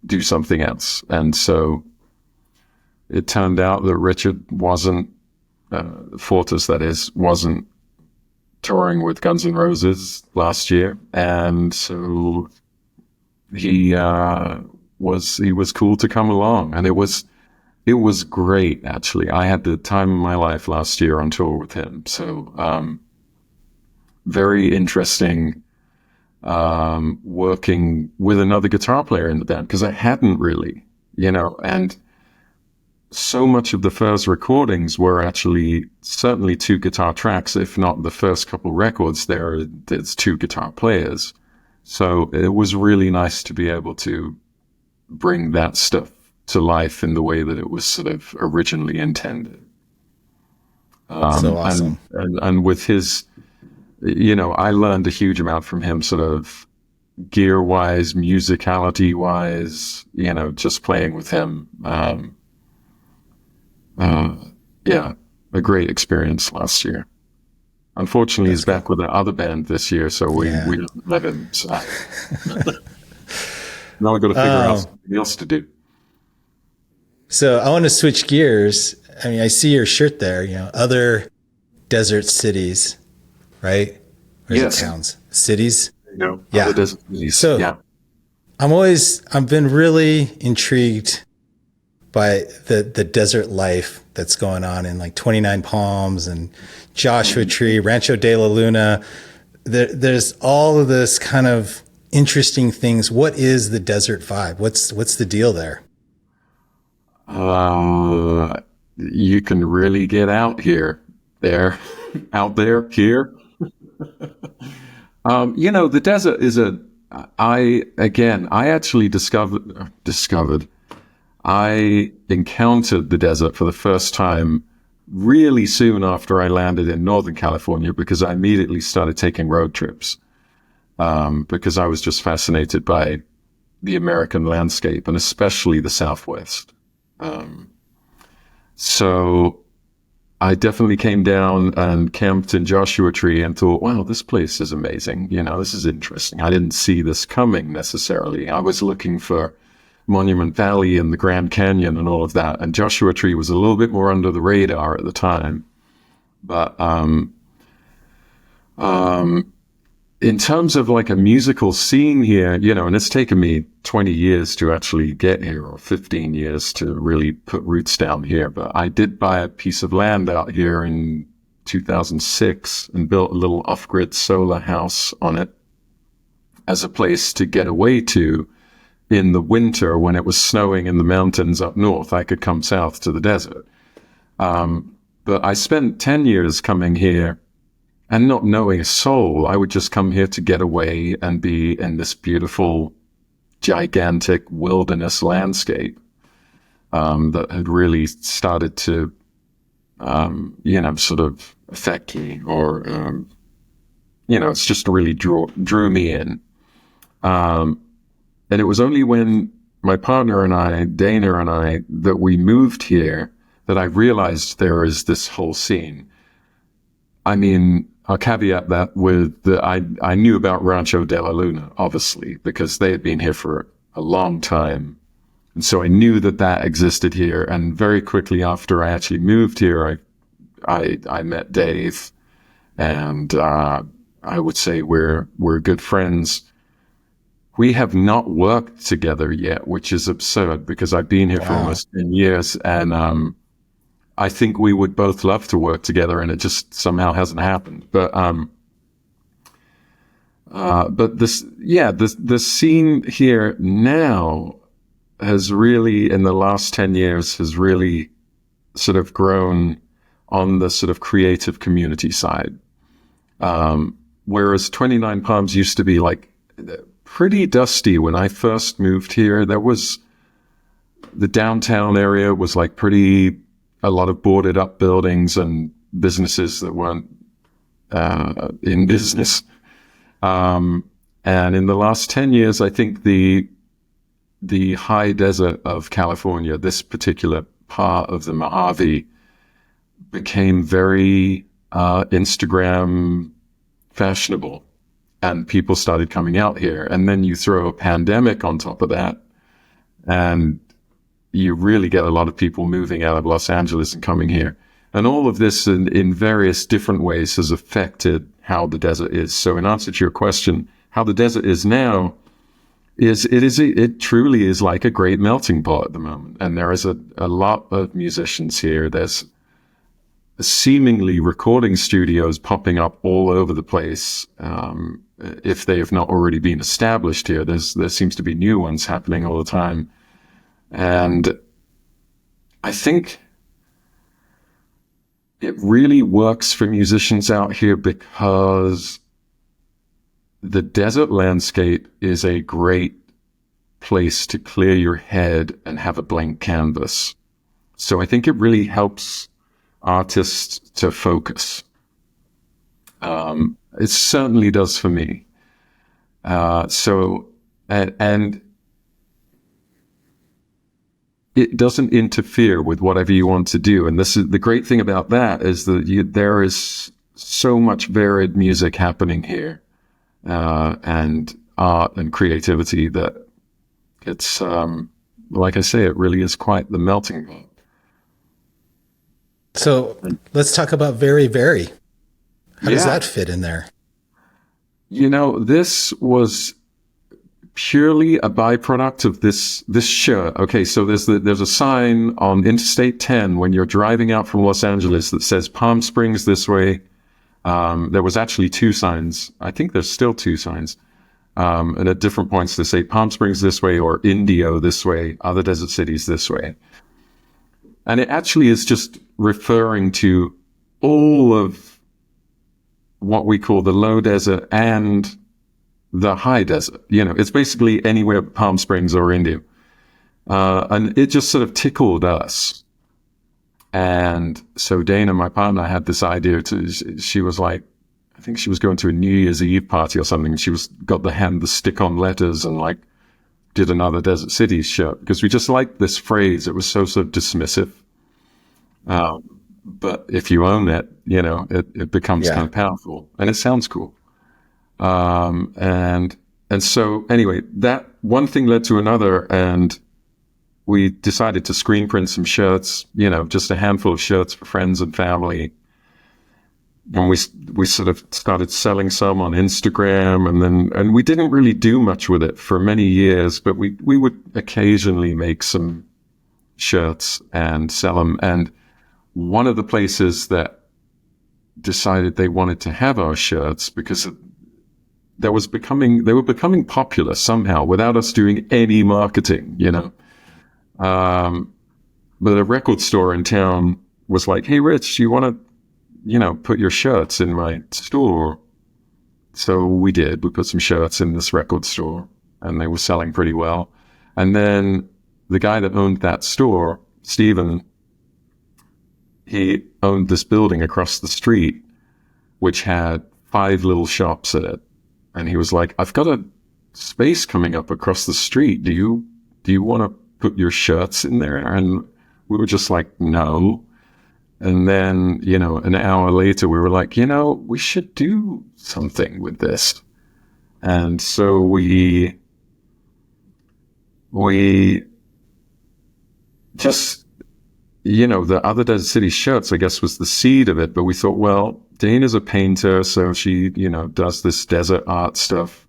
do something else. And so it turned out that Richard wasn't, Fortas, that is, wasn't touring with Guns N' Roses last year. And so he was cool to come along. And it was great, actually. I had the time of my life last year on tour with him. So, very interesting, working with another guitar player in the band, because I hadn't really, and so much of the first recordings were actually certainly two guitar tracks, if not the first couple records there's two guitar players. So it was really nice to be able to bring that stuff to life in the way that it was sort of originally intended. So awesome. And with his, I learned a huge amount from him, sort of gear-wise, musicality-wise, just playing with him. A great experience last year. Unfortunately, he's back with the other band this year, so we don't let him. So. Now we've got to figure out something else to do. So I want to switch gears. I mean, I see your shirt there, other desert cities, right? Or is it towns? Cities? Other desert cities. So yeah. I've been really intrigued by the desert life that's going on in like 29 Palms and Joshua Tree, Rancho de la Luna. There's all of this kind of interesting things. What is the desert vibe? What's the deal there? You can really get out here, out there, here. The desert is I actually discovered, I encountered the desert for the first time really soon after I landed in Northern California, because I immediately started taking road trips, because I was just fascinated by the American landscape and especially the Southwest. So I definitely came down and camped in Joshua Tree and thought, wow, this place is amazing. This is interesting. I didn't see this coming necessarily. I was looking for Monument Valley and the Grand Canyon and all of that. And Joshua Tree was a little bit more under the radar at the time. But in terms of like a musical scene here, and it's taken me 20 years to actually get here, or 15 years to really put roots down here. But I did buy a piece of land out here in 2006 and built a little off-grid solar house on it as a place to get away to in the winter when it was snowing in the mountains up north. I could come south to the desert. But I spent 10 years coming here and not knowing a soul. I would just come here to get away and be in this beautiful, gigantic wilderness landscape that had really started to, sort of affect me, or, it's just really drew me in. And it was only when my partner and I, Dana and I, that we moved here that I realized there is this whole scene. I mean, I'll caveat that with I knew about Rancho de la Luna, obviously, because they had been here for a long time. And so I knew that existed here. And very quickly after I actually moved here, I met Dave, and I would say we're good friends. We have not worked together yet, which is absurd, because I've been here for almost 10 years, and I think we would both love to work together, and it just somehow hasn't happened. But the scene here now has really, in the last 10 years, has really sort of grown on the sort of creative community side. Whereas 29 Palms used to be like pretty dusty when I first moved here. The downtown area was like a lot of boarded up buildings and businesses that weren't in business. And in the last 10 years, I think the high desert of California, this particular part of the Mojave, became very Instagram fashionable. and people started coming out here. And then you throw a pandemic on top of that, and you really get a lot of people moving out of Los Angeles and coming here. And all of this in various different ways has affected how the desert is. So in answer to your question, how the desert is now it truly is like a great melting pot at the moment. And there is a lot of musicians here. There's seemingly recording studios popping up all over the place. If they have not already been established here, there seems to be new ones happening all the time. And I think it really works for musicians out here because the desert landscape is a great place to clear your head and have a blank canvas. So I think it really helps artists to focus. It certainly does for me. And it doesn't interfere with whatever you want to do. And this is the great thing about that, is that there is so much varied music happening here, and art and creativity, that it's, like I say, it really is quite the melting pot. So let's talk about very, very. How does that fit in there? This was purely a byproduct of this shirt. Okay, so there's a sign on Interstate 10 when you're driving out from Los Angeles that says Palm Springs this way. There was actually two signs. I think there's still two signs. And at different points they say Palm Springs this way or Indio this way, other desert cities this way. And it actually is just referring to all of what we call the low desert and the high desert. It's basically anywhere but Palm Springs or India. And it just sort of tickled us. And so Dana, my partner, had this idea she was like, I think she was going to a New Year's Eve party or something. She got the stick-on letters and like did another Desert Cities shirt, because we just liked this phrase. It was so sort of dismissive. But if you own it, it becomes kind of powerful, and it sounds cool. And so anyway, that one thing led to another, and we decided to screen print some shirts, just a handful of shirts for friends and family. And we sort of started selling some on Instagram, and we didn't really do much with it for many years, but we would occasionally make some shirts and sell them. And one of the places that decided they wanted to have our shirts, because they were becoming popular somehow without us doing any marketing, But a record store in town was like, "Hey, Rich, you want to, put your shirts in my store?" So we did. We put some shirts in this record store, and they were selling pretty well. And then the guy that owned that store, Steven, he owned this building across the street, which had 5 little shops in it. And he was like, "I've got a space coming up across the street. Do you want to put your shirts in there?" And we were just like, "No." And then, an hour later, we were like, we should do something with this. And so we just, the other Desert City shirts, I guess, was the seed of it. But we thought, well, Dana's a painter, so she, does this desert art stuff.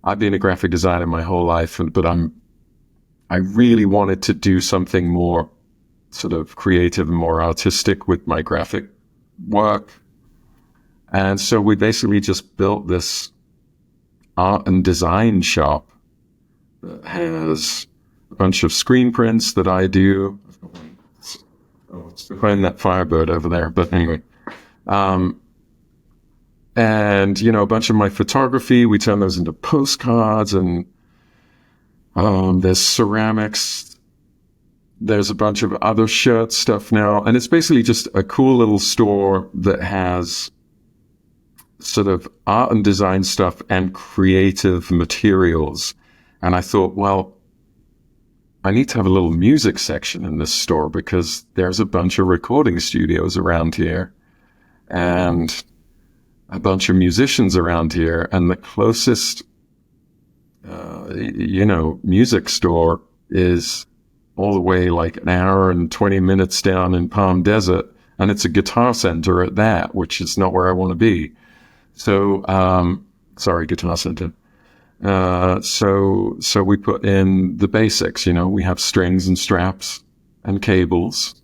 I've been a graphic designer my whole life, but I really wanted to do something more sort of creative and more artistic with my graphic work. And so we basically just built this art and design shop that has a bunch of screen prints that I do. It's behind that Firebird over there, but anyway. And, a bunch of my photography, we turn those into postcards, and there's ceramics. There's a bunch of other shirt stuff now. And it's basically just a cool little store that has sort of art and design stuff and creative materials. And I thought, well, I need to have a little music section in this store, because there's a bunch of recording studios around here. And a bunch of musicians around here, and the closest, music store is all the way like an hour and 20 minutes down in Palm Desert. And it's a guitar center at that, which is not where I want to be. So, guitar center. So we put in the basics, we have strings and straps and cables.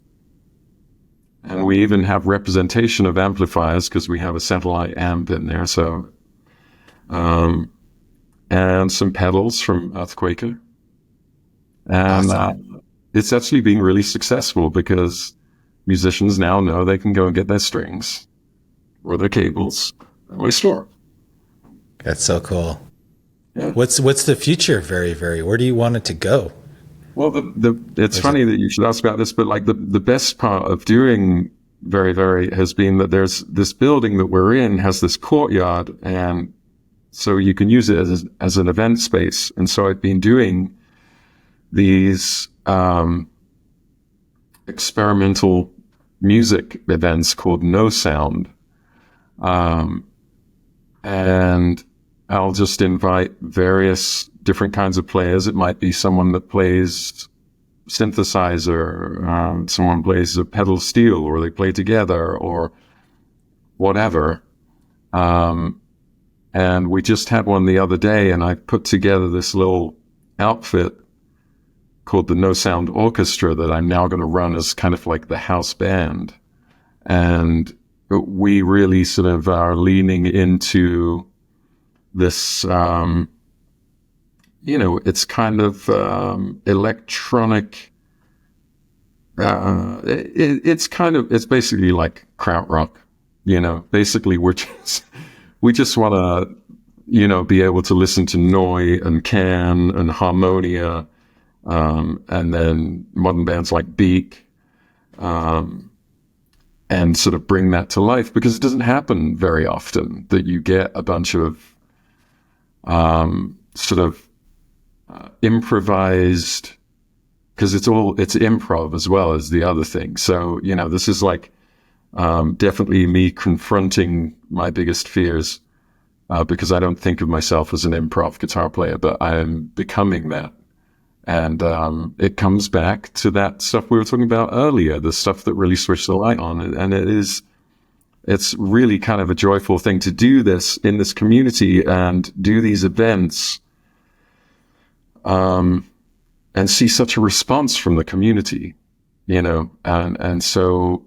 And we even have representation of amplifiers because we have a satellite amp in there. So, and some pedals from Earthquaker. And Awesome. It's actually been really successful because musicians now know they can go and get their strings or their cables at my store. That's so cool. Yeah. What's the future of Very Very? Where do you want it to go? Well, it's funny that you should ask about this, but like the best part of doing Very Very has been that there's this building that we're in has this courtyard, and so you can use it as an event space. And so I've been doing these experimental music events called No Sound. And I'll just invite various different kinds of players. It might be someone that plays synthesizer, someone plays a pedal steel, or they play together, or whatever. And we just had one the other day, and I put together this little outfit called the No Sound Orchestra that I'm now going to run as kind of like the house band. And we really sort of are leaning into this, it's kind of electronic. It's basically like krautrock. Basically we just want to, be able to listen to Noi and Can and Harmonia, and then modern bands like Beak, and sort of bring that to life, because it doesn't happen very often that you get a bunch of improvised, because it's improv as well as the other thing. So, this is like definitely me confronting my biggest fears, because I don't think of myself as an improv guitar player, but I am becoming that. And it comes back to that stuff we were talking about earlier, the stuff that really switched the light on. And it's really kind of a joyful thing to do this in this community and do these events, and see such a response from the community, and so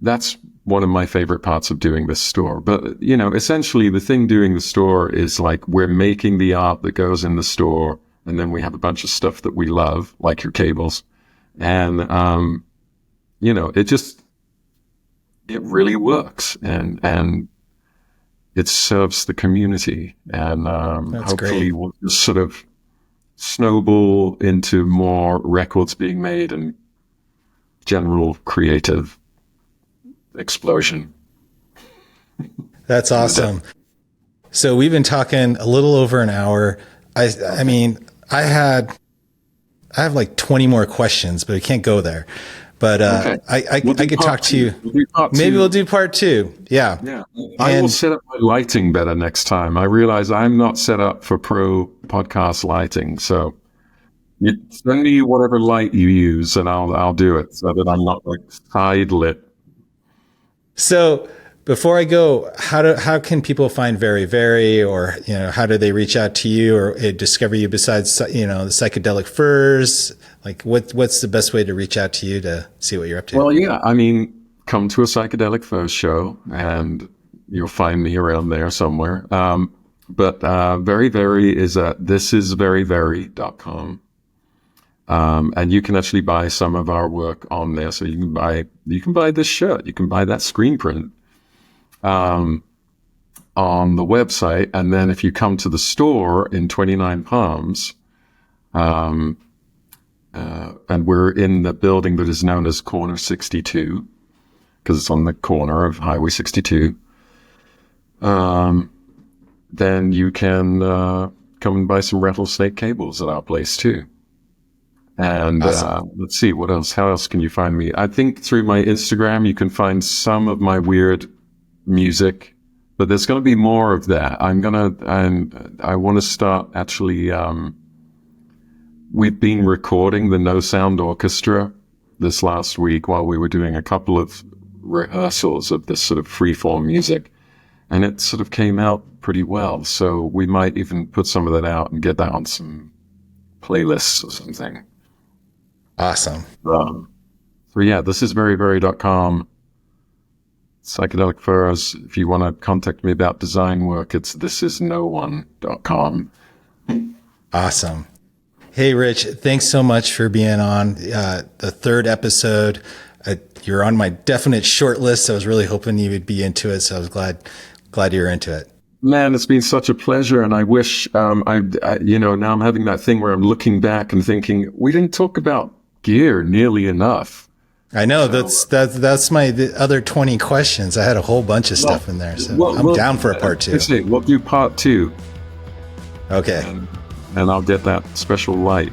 that's one of my favorite parts of doing this store. But, essentially the thing doing the store is like, we're making the art that goes in the store. And then we have a bunch of stuff that we love, like your cables. And, it really works. And it serves the community. And hopefully we'll just sort of snowball into more records being made and general creative explosion. That's awesome. So we've been talking a little over an hour. I mean, I have like 20 more questions, but we can't go there. But okay. I could talk to you. Maybe we'll do part two. Yeah. Yeah. I will set up my lighting better next time. I realize I'm not set up for pro podcast lighting. So you send me whatever light you use and I'll do it so that I'm not like side lit. So before I go, how can people find Very Very, or how do they reach out to you or discover you besides the Psychedelic Furs? Like what's the best way to reach out to you to see what you're up to? Well, yeah, I mean, come to a Psychedelic Furs show and you'll find me around there somewhere. But Very Very is at thisisveryvery.com. And you can actually buy some of our work on there. So you can buy this shirt, you can buy that screen print on the website. And then if you come to the store in 29 Palms, and we're in the building that is known as Corner 62, because it's on the corner of Highway 62, then you can come and buy some rattlesnake cables at our place too. And awesome. Let's see, what else? How else can you find me? I think through my Instagram, you can find some of my weird music but there's going to be more of that. And I want to start actually, we've been recording the No Sound Orchestra this last week while we were doing a couple of rehearsals of this sort of freeform music. And it sort of came out pretty well. So we might even put some of that out and get that on some playlists or something. Awesome. So yeah, this is veryvery.com. Psychedelic Furs. If you want to contact me about design work, it's thisisnoone.com. Awesome. Hey, Rich, thanks so much for being on the third episode. You're on my definite short list. I was really hoping you would be into it. So I was glad you're into it. Man, it's been such a pleasure. And I wish, now I'm having that thing where I'm looking back and thinking, we didn't talk about gear nearly enough. I know, that's my other 20 questions. I had a whole bunch of stuff in there. So I'm down for a part 2. We'll do part 2. Okay. And I'll get that special light.